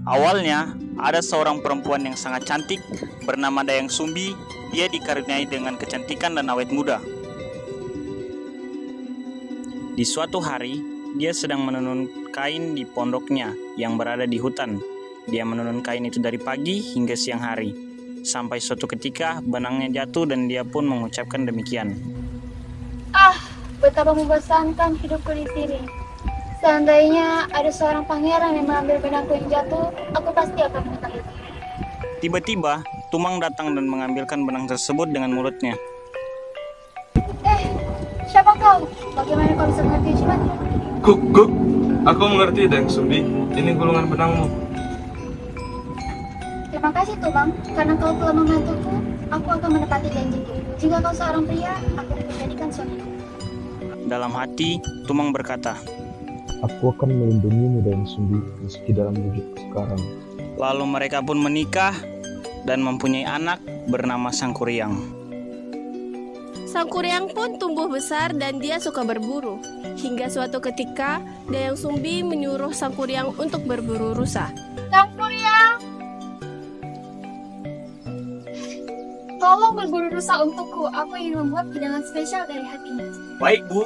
Awalnya, ada seorang perempuan yang sangat cantik bernama Dayang Sumbi. Dia dikaruniai dengan kecantikan dan awet muda. Di suatu hari, dia sedang menenun kain di pondoknya yang berada di hutan. Dia menenun kain itu dari pagi hingga siang hari. Sampai suatu ketika benangnya jatuh dan dia pun mengucapkan demikian. Ah, betapa membosankan hidupku di sini. Seandainya ada seorang pangeran yang mengambil benangku yang jatuh, aku pasti akan menikahi. Tiba-tiba, Tumang datang dan mengambilkan benang tersebut dengan mulutnya. Siapa kau? Bagaimana kau bisa mengerti jimatku? Kuk, aku mengerti Dayang Sumbi. Ini gulungan benangmu. Terima kasih Tumang, karena kau telah membantuku, aku akan menepati janjiku. Jika kau seorang pria, aku akan menjadikan suamiku. Dalam hati, Tumang berkata, Aku akan melindungimu Dayang Sumbi meski dalam wujud sekarang. lalu mereka pun menikah dan mempunyai anak bernama Sangkuriang. Sangkuriang pun tumbuh besar dan dia suka berburu. Hingga suatu ketika, Dayang Sumbi menyuruh Sangkuriang untuk berburu rusa. Sangkuriang! Tolong berburu rusa untukku, aku ingin membuat hidangan spesial dari hatimu. Baik, Bu.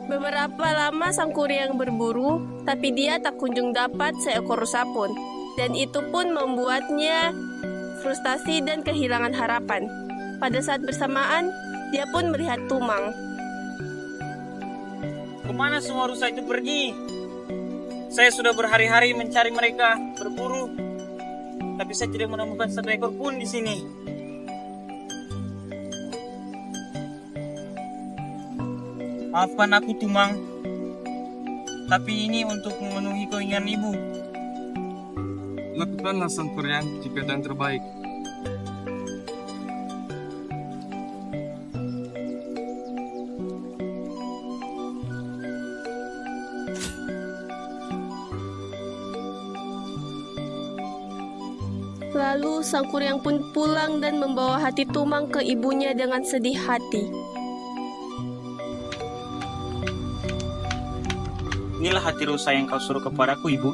Beberapa lama Sangkuriang berburu, tapi dia tak kunjung dapat seekor rusa pun. Dan itu pun membuatnya frustasi dan kehilangan harapan. Pada saat bersamaan, dia pun melihat Tumang. Kemana semua rusa itu pergi? Saya sudah berhari-hari mencari mereka, berburu, tapi saya tidak menemukan satu ekor pun di sini. Maafkan aku, Tumang, tapi ini untuk memenuhi keinginan ibu. Lakukanlah Sangkuriang jika yang terbaik. Lalu Sangkuriang pun pulang dan membawa hati Tumang ke ibunya dengan sedih hati. Inilah hati rusa yang kau suruh kepadaku, Ibu.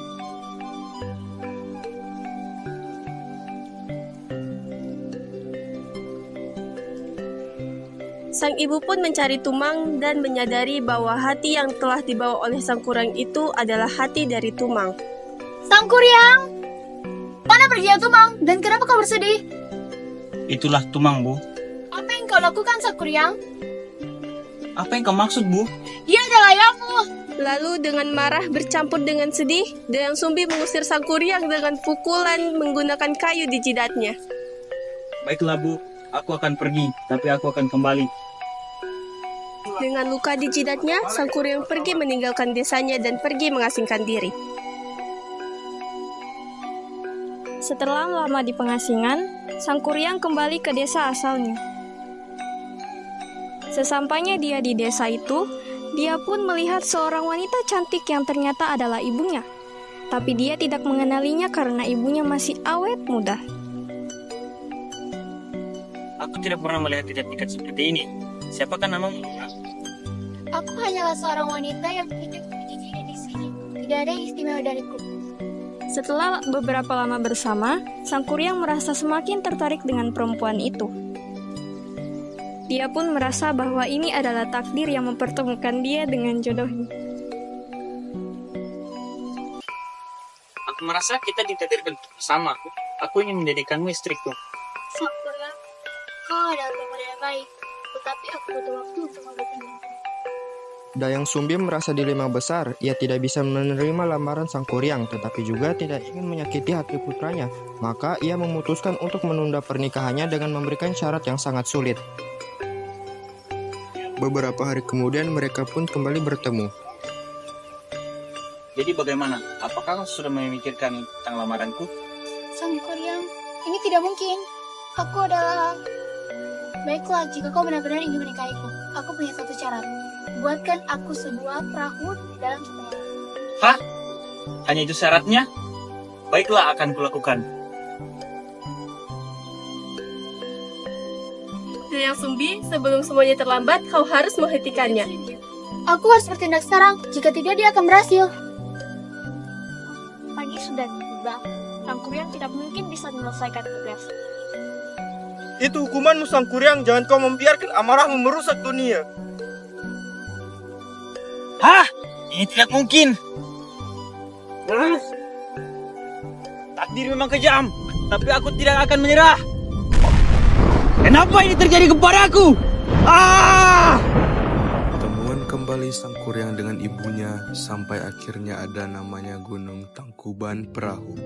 Sang ibu pun mencari Tumang dan menyadari bahwa hati yang telah dibawa oleh Sangkuriang itu adalah hati dari Tumang. Sangkuriang! Mana pergi ya Tumang? Dan kenapa kau bersedih? Itulah Tumang, Bu. Apa yang kau lakukan, Sangkuriang? Apa yang kau maksud, Bu? Dia adalah ayahmu! Lalu dengan marah bercampur dengan sedih, Dayang Sumbi mengusir Sangkuriang dengan pukulan menggunakan kayu di jidatnya. Baiklah, Bu. Aku akan pergi, tapi aku akan kembali. Dengan luka di jidatnya, Sangkuriang pergi meninggalkan desanya dan pergi mengasingkan diri. Setelah lama di pengasingan, Sangkuriang kembali ke desa asalnya. Sesampainya dia di desa itu, dia pun melihat seorang wanita cantik yang ternyata adalah ibunya. Tapi dia tidak mengenalinya karena ibunya masih awet muda. Aku tidak pernah melihat tidak seperti ini. Siapakah namamu? Aku hanyalah seorang wanita yang hidup di sini. Tidak ada yang istimewa dariku. Setelah beberapa lama bersama, Sangkuriang merasa semakin tertarik dengan perempuan itu. Dia pun merasa bahwa ini adalah takdir yang mempertemukan dia dengan jodohnya. Aku merasa kita ditakdirkan bersama. Aku ingin menjadikanmu istriku. Sangkuriang, kau adalah pemuda yang baik. Tetapi aku butuh waktu untuk mempertimbangkan. Dayang Sumbi merasa dilema besar. Ia tidak bisa menerima lamaran Sangkuriang, tetapi juga tidak ingin menyakiti hati putranya. Maka ia memutuskan untuk menunda pernikahannya dengan memberikan syarat yang sangat sulit. Beberapa hari kemudian mereka pun kembali bertemu. Jadi bagaimana? Apakah kau sudah memikirkan tentang lamaranku? Sangkuriang, ini tidak mungkin. Aku adalah... Baiklah, jika kau benar-benar ingin menikahiku, aku punya satu syarat. Buatkan aku sebuah perahu dalam setengah. Hah? Hanya itu syaratnya? Baiklah, akan kulakukan. Dayang Sumbi, sebelum semuanya terlambat, kau harus menghentikannya. Aku harus bertindak sekarang, jika tidak dia akan berhasil. Pagi sudah tiba. Sang Kuryang tidak mungkin bisa menyelesaikan tugas. Itu hukumanmu Sang Kuryang, jangan kau membiarkan amarahmu merusak dunia. Hah? Ini tidak mungkin. Takdir memang kejam, tapi aku tidak akan menyerah. Kenapa ini terjadi kepadaku? Pertemuan kembali Sang Kuryang dengan ibunya sampai akhirnya ada namanya Gunung Tangkuban Perahu.